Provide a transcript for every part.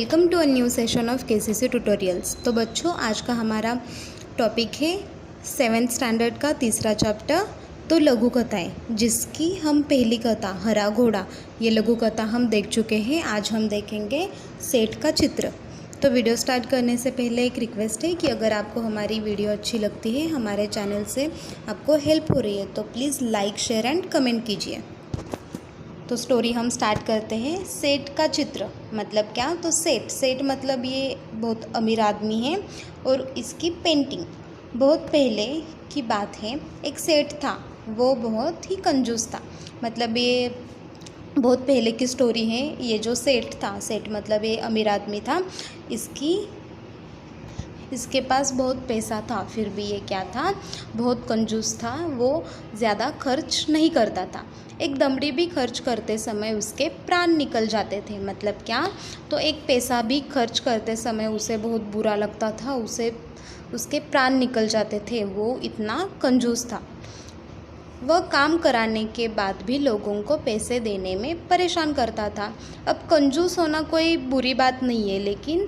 Welcome to a new session of KCC tutorials. तो बच्चों, आज का हमारा टॉपिक है 7th स्टैंडर्ड का तीसरा चैप्टर, तो लघु कथाएँ, जिसकी हम पहली कथा हरा घोड़ा, ये लघु कथा हम देख चुके हैं। आज हम देखेंगे सेठ का चित्र। तो वीडियो स्टार्ट करने से पहले एक रिक्वेस्ट है कि अगर आपको हमारी वीडियो अच्छी लगती है, हमारे चैनल से आपको हेल्प हो रही है, तो please like, share and comment कीजिए। तो स्टोरी हम स्टार्ट करते हैं। सेठ का चित्र मतलब क्या? तो सेठ मतलब ये बहुत अमीर आदमी है और इसकी पेंटिंग। बहुत पहले की बात है, एक सेठ था, वो बहुत ही कंजूस था। मतलब ये बहुत पहले की स्टोरी है। ये जो सेठ था, सेठ मतलब ये अमीर आदमी था, इसके पास बहुत पैसा था, फिर भी ये क्या था, बहुत कंजूस था। वो ज़्यादा खर्च नहीं करता था। एक दमड़ी भी खर्च करते समय उसके प्राण निकल जाते थे। मतलब क्या? तो एक पैसा भी खर्च करते समय उसे बहुत बुरा लगता था, उसके प्राण निकल जाते थे। वो इतना कंजूस था। वह काम कराने के बाद भी लोगों को पैसे देने में परेशान करता था। अब कंजूस होना कोई बुरी बात नहीं है, लेकिन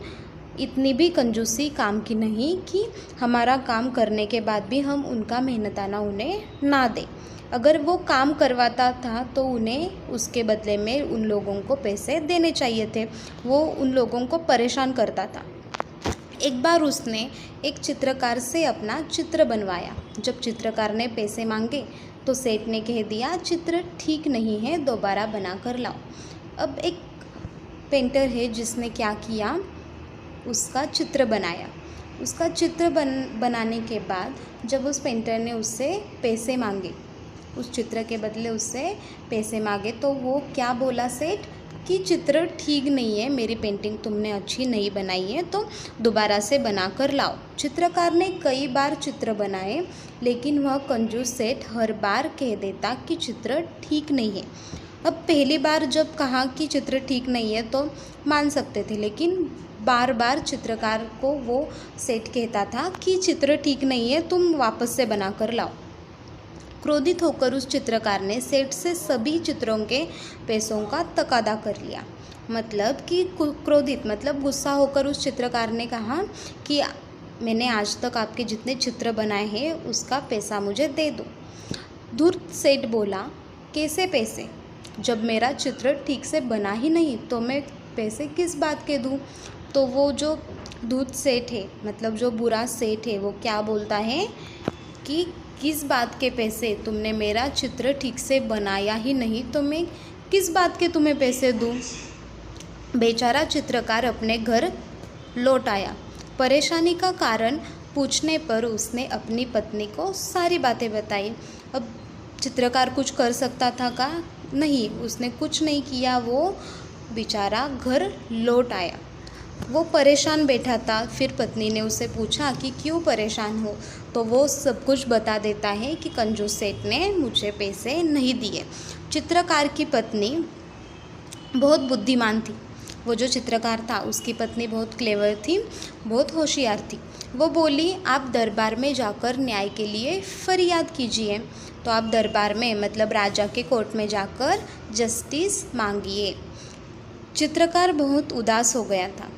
इतनी भी कंजूसी काम की नहीं कि हमारा काम करने के बाद भी हम उनका मेहनताना उन्हें ना दें। अगर वो काम करवाता था तो उन्हें उसके बदले में उन लोगों को पैसे देने चाहिए थे। वो उन लोगों को परेशान करता था। एक बार उसने एक चित्रकार से अपना चित्र बनवाया। जब चित्रकार ने पैसे मांगे तो सेठ ने कह दिया, चित्र ठीक नहीं है, दोबारा बना कर लाओ। अब एक पेंटर है जिसने क्या किया, उसका चित्र बनाया। उसका चित्र बनाने के बाद जब उस पेंटर ने उससे पैसे मांगे, उस चित्र के बदले उससे पैसे मांगे, तो वो क्या बोला सेठ कि चित्र ठीक नहीं है, मेरी पेंटिंग तुमने अच्छी नहीं बनाई है, तो दोबारा से बना कर लाओ। चित्रकार ने कई बार चित्र बनाए, लेकिन वह कंजूस सेठ हर बार कह देता कि चित्र ठीक नहीं है। अब पहली बार जब कहा कि चित्र ठीक नहीं है तो मान सकते थे, लेकिन बार बार चित्रकार को वो सेठ कहता था कि चित्र ठीक नहीं है, तुम वापस से बना कर लाओ। क्रोधित होकर उस चित्रकार ने सेठ से सभी चित्रों के पैसों का तकादा कर लिया। मतलब कि क्रोधित मतलब गुस्सा होकर उस चित्रकार ने कहा कि मैंने आज तक आपके जितने चित्र बनाए हैं उसका पैसा मुझे दे दो। धूर्त सेठ बोला, कैसे पैसे? जब मेरा चित्र ठीक से बना ही नहीं तो मैं पैसे किस बात के दूँ? तो वो जो धूर्त सेठ है, मतलब जो बुरा सेठ है, वो क्या बोलता है कि किस बात के पैसे? तुमने मेरा चित्र ठीक से बनाया ही नहीं तो मैं किस बात के तुम्हें पैसे दूँ? बेचारा चित्रकार अपने घर लौट आया। परेशानी का कारण पूछने पर उसने अपनी पत्नी को सारी बातें बताई। अब चित्रकार कुछ कर सकता था का? नहीं, उसने कुछ नहीं किया। वो बेचारा घर लौट आया। वो परेशान बैठा था। फिर पत्नी ने उससे पूछा कि क्यों परेशान हो? तो वो सब कुछ बता देता है कि कंजूस सेठ ने मुझे पैसे नहीं दिए। चित्रकार की पत्नी बहुत बुद्धिमान थी। वो जो चित्रकार था उसकी पत्नी बहुत क्लेवर थी, बहुत होशियार थी। वो बोली, आप दरबार में जाकर न्याय के लिए फरियाद कीजिए। तो आप दरबार में मतलब राजा के कोर्ट में जाकर जस्टिस मांगिए। चित्रकार बहुत उदास हो गया था।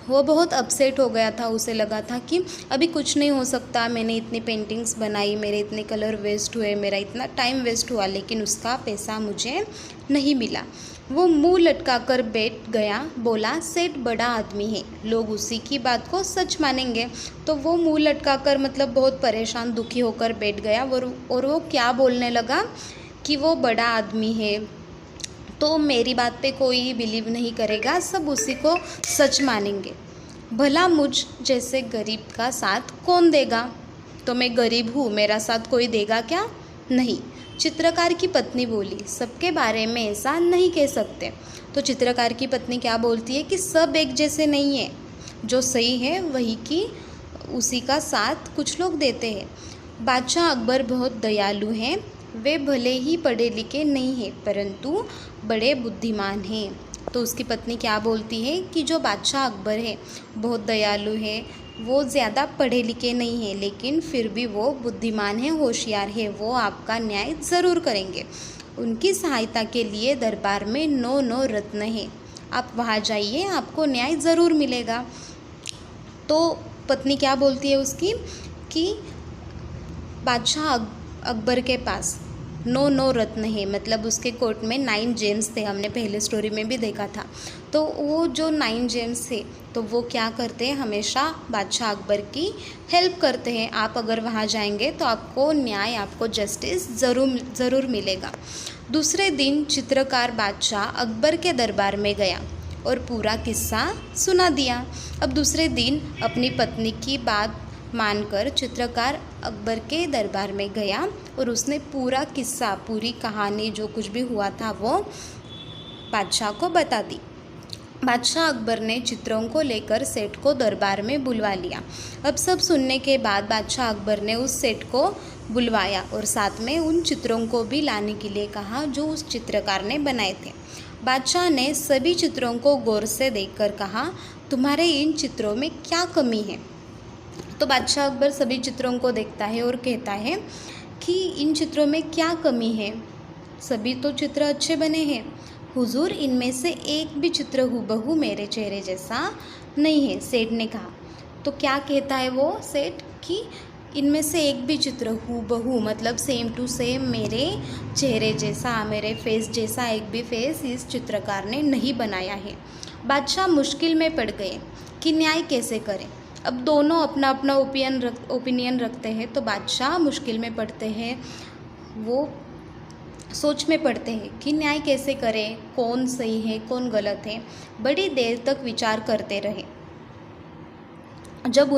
वो बहुत अपसेट हो गया था। उसे लगा था कि अभी कुछ नहीं हो सकता, मैंने इतनी पेंटिंग्स बनाई, मेरे इतने कलर वेस्ट हुए, मेरा इतना टाइम वेस्ट हुआ, लेकिन उसका पैसा मुझे नहीं मिला। वो मुंह लटका कर बैठ गया। बोला, सेठ बड़ा आदमी है, लोग उसी की बात को सच मानेंगे। तो वो मुंह लटका कर मतलब बहुत परेशान दुखी होकर बैठ गया। और वो क्या बोलने लगा कि वो बड़ा आदमी है तो मेरी बात पे कोई बिलीव नहीं करेगा, सब उसी को सच मानेंगे। भला मुझ जैसे गरीब का साथ कौन देगा? तो मैं गरीब हूँ, मेरा साथ कोई देगा क्या? नहीं। चित्रकार की पत्नी बोली, सबके बारे में ऐसा नहीं कह सकते। तो चित्रकार की पत्नी क्या बोलती है कि सब एक जैसे नहीं है, जो सही है वही की उसी का साथ कुछ लोग देते हैं। बादशाह अकबर बहुत दयालु हैं। वे भले ही पढ़े लिखे नहीं हैं, परंतु बड़े बुद्धिमान हैं। तो उसकी पत्नी क्या बोलती है कि जो बादशाह अकबर है बहुत दयालु है, वो ज़्यादा पढ़े लिखे नहीं हैं, लेकिन फिर भी वो बुद्धिमान है, होशियार है, वो आपका न्याय ज़रूर करेंगे। उनकी सहायता के लिए दरबार में 9 रत्न हैं। आप वहाँ जाइए, आपको न्याय ज़रूर मिलेगा। तो पत्नी क्या बोलती है उसकी कि बादशाह अकबर के पास 9 रत्न है, मतलब उसके कोर्ट में 9 जेम्स थे, हमने पहले स्टोरी में भी देखा था। तो वो जो 9 जेम्स थे तो वो क्या करते हैं, हमेशा बादशाह अकबर की हेल्प करते हैं। आप अगर वहाँ जाएंगे तो आपको न्याय, आपको जस्टिस ज़रूर मिलेगा। दूसरे दिन चित्रकार बादशाह अकबर के दरबार में गया और पूरा किस्सा सुना दिया। अब दूसरे दिन अपनी पत्नी की बात मानकर चित्रकार अकबर के दरबार में गया और उसने पूरा किस्सा, पूरी कहानी, जो कुछ भी हुआ था वो बादशाह को बता दी। बादशाह अकबर ने चित्रों को लेकर सेठ को दरबार में बुलवा लिया। अब सब सुनने के बाद बादशाह अकबर ने उस सेठ को बुलवाया और साथ में उन चित्रों को भी लाने के लिए कहा जो उस चित्रकार ने बनाए थे। बादशाह ने सभी चित्रों को गौर से देखकर कहा, तुम्हारे इन चित्रों में क्या कमी है? तो बादशाह अकबर सभी चित्रों को देखता है और कहता है कि इन चित्रों में क्या कमी है? सभी तो चित्र अच्छे बने हैं हुजूर, इनमें से एक भी चित्र हूबहू मेरे चेहरे जैसा नहीं है, सेठ ने कहा। तो क्या कहता है वो सेठ कि इनमें से एक भी चित्र हूबहू, मतलब सेम टू सेम मेरे चेहरे जैसा, मेरे फेस जैसा एक भी फेस इस चित्रकार ने नहीं बनाया है। बादशाह मुश्किल में पड़ गए कि न्याय कैसे करें। अब दोनों अपना अपना ओपिनियन रखते हैं, तो बादशाह मुश्किल में पड़ते हैं, वो सोच में पड़ते हैं कि न्याय कैसे करें, कौन सही है कौन गलत है। बड़ी देर तक विचार करते रहे। जब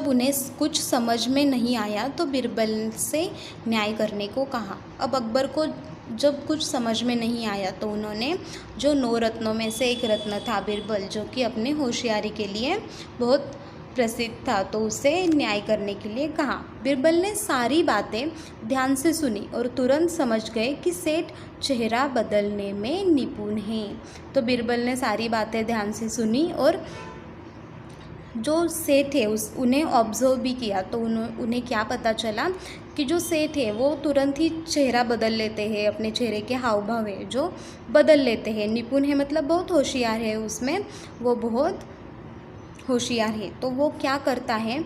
उन्हें कुछ समझ में नहीं आया तो बिरबल से न्याय करने को कहा। अब अकबर को जब कुछ समझ में नहीं आया तो उन्होंने जो 9 रत्नों में से एक रत्न था बिरबल, जो कि अपने होशियारी के लिए बहुत प्रसिद्ध था, तो उसे न्याय करने के लिए कहा। बिरबल ने सारी बातें ध्यान से सुनी और तुरंत समझ गए कि सेठ चेहरा बदलने में निपुण हैं। तो बिरबल ने सारी बातें ध्यान से सुनी और जो सेठ है उन्हें ऑब्जर्व भी किया। तो उन्हें क्या पता चला कि जो सेठ है वो तुरंत ही चेहरा बदल लेते हैं, अपने चेहरे के हाव भाव है जो बदल लेते हैं। निपुण है मतलब बहुत होशियार है, उसमें वो बहुत होशियार है। तो वो क्या करता है,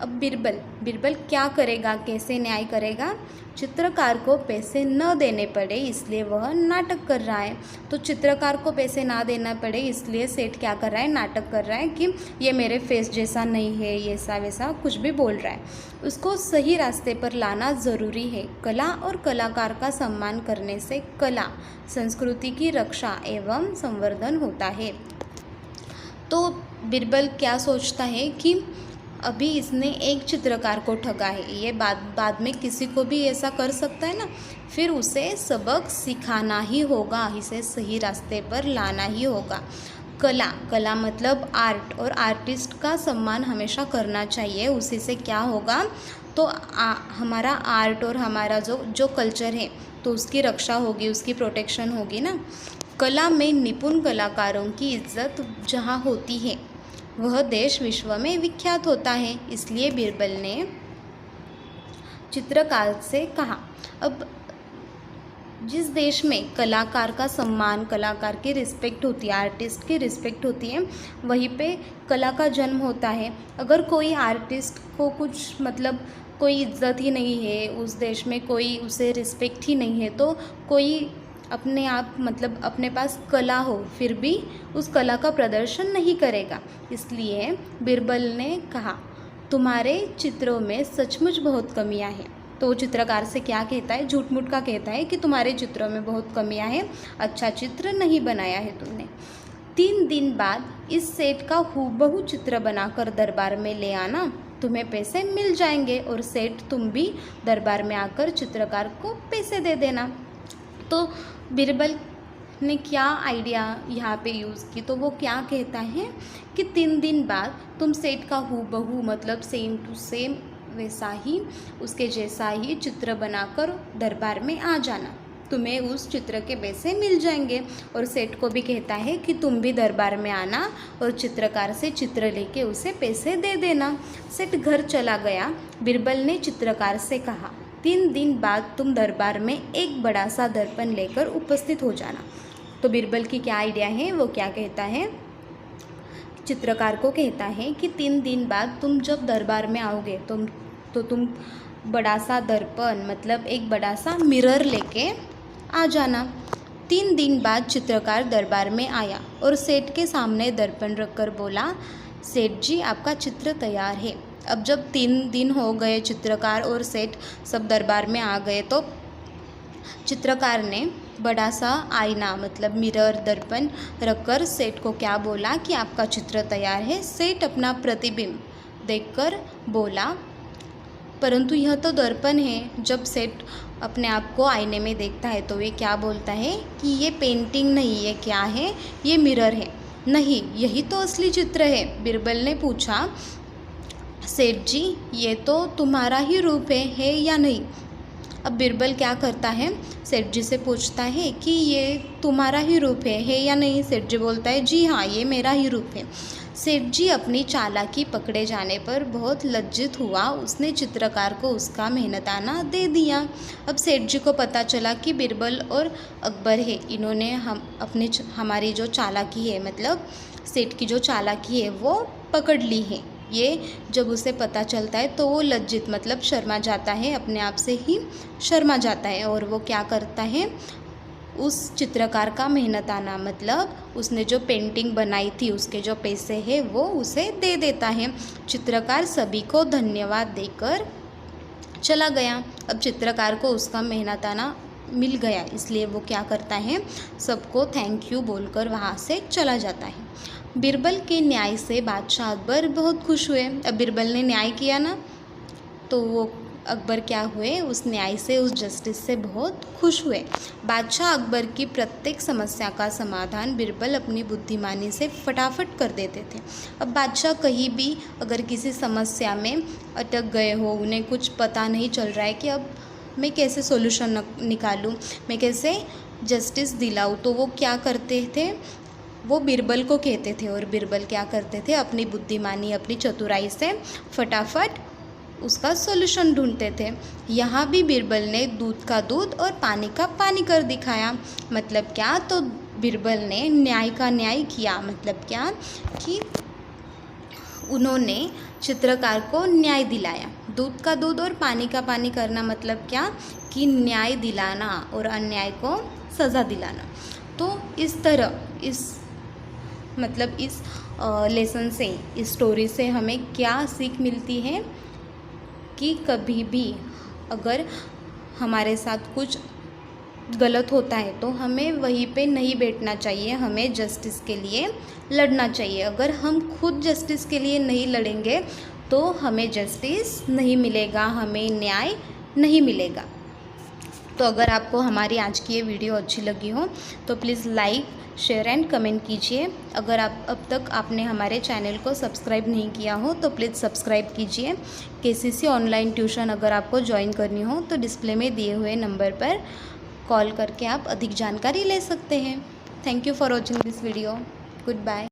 अब बिरबल क्या करेगा, कैसे न्याय करेगा? चित्रकार को पैसे न देने पड़े इसलिए वह नाटक कर रहा है। तो चित्रकार को पैसे ना देना पड़े इसलिए सेठ क्या कर रहा है, नाटक कर रहा है कि ये मेरे फेस जैसा नहीं है, ये ऐसा वैसा कुछ भी बोल रहा है। उसको सही रास्ते पर लाना ज़रूरी है। कला और कलाकार का सम्मान करने से कला संस्कृति की रक्षा एवं संवर्धन होता है। तो बिरबल क्या सोचता है कि अभी इसने एक चित्रकार को ठगा है, ये बाद में किसी को भी ऐसा कर सकता है ना, फिर उसे सबक सिखाना ही होगा, इसे सही रास्ते पर लाना ही होगा। कला मतलब आर्ट, और आर्टिस्ट का सम्मान हमेशा करना चाहिए, उसी से क्या होगा तो हमारा आर्ट और हमारा जो कल्चर है तो उसकी रक्षा होगी, उसकी प्रोटेक्शन होगी ना। कला में निपुण कलाकारों की इज्जत जहाँ होती है वह देश विश्व में विख्यात होता है। इसलिए बिरबल ने चित्रकार से कहा, अब जिस देश में कलाकार का सम्मान, कलाकार की रिस्पेक्ट होती है, आर्टिस्ट की रिस्पेक्ट होती है, वहीं पे कला का जन्म होता है। अगर कोई आर्टिस्ट को कुछ मतलब कोई इज्जत ही नहीं है, उस देश में कोई उसे रिस्पेक्ट ही नहीं है, तो कोई अपने आप मतलब अपने पास कला हो फिर भी उस कला का प्रदर्शन नहीं करेगा। इसलिए बिरबल ने कहा, तुम्हारे चित्रों में सचमुच बहुत कमियां हैं। तो वो चित्रकार से क्या कहता है, झूठ मूठ का कहता है कि तुम्हारे चित्रों में बहुत कमियां हैं, अच्छा चित्र नहीं बनाया है तुमने। 3 दिन बाद इस सेठ का हूबहू चित्र बनाकर दरबार में ले आना, तुम्हें पैसे मिल जाएंगे, और सेठ तुम भी दरबार में आकर चित्रकार को पैसे दे देना। तो बिरबल ने क्या आइडिया यहाँ पे यूज़ की, तो वो क्या कहता है कि 3 दिन बाद तुम सेठ का हूबहू मतलब सेम टू सेम वैसा ही, उसके जैसा ही चित्र बनाकर दरबार में आ जाना, तुम्हें उस चित्र के पैसे मिल जाएंगे। और सेठ को भी कहता है कि तुम भी दरबार में आना और चित्रकार से चित्र लेके उसे पैसे दे देना। सेठ घर चला गया। बिरबल ने चित्रकार से कहा, 3 दिन बाद तुम दरबार में एक बड़ा सा दर्पण लेकर उपस्थित हो जाना। तो बीरबल की क्या आइडिया है, वो क्या कहता है, चित्रकार को कहता है कि 3 दिन बाद तुम जब दरबार में आओगे तुम बड़ा सा दर्पण मतलब एक बड़ा सा मिरर लेके आ जाना। 3 दिन बाद चित्रकार दरबार में आया और सेठ के सामने दर्पण रखकर बोला, सेठ जी आपका चित्र तैयार है। अब जब 3 दिन हो गए, चित्रकार और सेठ सब दरबार में आ गए, तो चित्रकार ने बड़ा सा आईना मतलब मिरर दर्पण रखकर सेठ को क्या बोला कि आपका चित्र तैयार है। सेठ अपना प्रतिबिंब देखकर बोला, परंतु यह तो दर्पण है। जब सेठ अपने आप को आईने में देखता है तो वे क्या बोलता है कि ये पेंटिंग नहीं, ये क्या है, ये मिरर है। नहीं, यही तो असली चित्र है। बीरबल ने पूछा, सेठ जी ये तो तुम्हारा ही रूप है या नहीं। अब बीरबल क्या करता है, सेठ जी से पूछता है कि ये तुम्हारा ही रूप है या नहीं। सेठ जी बोलता है, जी हाँ ये मेरा ही रूप है। सेठ जी अपनी चालाकी पकड़े जाने पर बहुत लज्जित हुआ। उसने चित्रकार को उसका मेहनताना दे दिया। अब सेठ जी को पता चला कि बीरबल और अकबर है, इन्होंने हमारी जो चालाकी है मतलब सेठ की जो चालाकी है वो पकड़ ली है। ये जब उसे पता चलता है तो वो लज्जित मतलब शर्मा जाता है, अपने आप से ही शर्मा जाता है। और वो क्या करता है, उस चित्रकार का मेहनताना मतलब उसने जो पेंटिंग बनाई थी उसके जो पैसे हैं वो उसे दे देता है। चित्रकार सभी को धन्यवाद देकर चला गया। अब चित्रकार को उसका मेहनताना मिल गया, इसलिए वो क्या करता है, सबको थैंक यू बोलकर वहाँ से चला जाता है। बीरबल के न्याय से बादशाह अकबर बहुत खुश हुए। अब बीरबल ने न्याय किया ना, तो वो अकबर क्या हुए, उस न्याय से, उस जस्टिस से बहुत खुश हुए। बादशाह अकबर की प्रत्येक समस्या का समाधान बीरबल अपनी बुद्धिमानी से फटाफट कर देते थे। अब बादशाह कहीं भी अगर किसी समस्या में अटक गए हो, उन्हें कुछ पता नहीं चल रहा है कि अब मैं कैसे सॉल्यूशन निकालूं, मैं कैसे जस्टिस दिलाऊं, तो वो क्या करते थे, वो बीरबल को कहते थे। और बीरबल क्या करते थे, अपनी बुद्धिमानी अपनी चतुराई से फटाफट उसका सॉल्यूशन ढूंढते थे। यहाँ भी बीरबल ने दूध का दूध और पानी का पानी कर दिखाया। मतलब क्या, तो बीरबल ने न्याय का न्याय किया। मतलब क्या कि उन्होंने चित्रकार को न्याय दिलाया। दूध का दूध और पानी का पानी करना मतलब क्या कि न्याय दिलाना और अन्याय को सज़ा दिलाना। तो इस तरह इस लेसन से, इस स्टोरी से हमें क्या सीख मिलती है कि कभी भी अगर हमारे साथ कुछ गलत होता है तो हमें वहीं पे नहीं बैठना चाहिए, हमें जस्टिस के लिए लड़ना चाहिए। अगर हम खुद जस्टिस के लिए नहीं लड़ेंगे तो हमें जस्टिस नहीं मिलेगा, हमें न्याय नहीं मिलेगा। तो अगर आपको हमारी आज की ये वीडियो अच्छी लगी हो तो please like, share and comment कीजिए। अगर आप अब तक आपने हमारे चैनल को सब्सक्राइब नहीं किया हो तो प्लीज़ सब्सक्राइब कीजिए। केसीसी ऑनलाइन ट्यूशन अगर आपको ज्वाइन करनी हो तो डिस्प्ले में दिए हुए नंबर पर कॉल करके आप अधिक जानकारी ले सकते हैं। Thank you for watching this video. Good bye.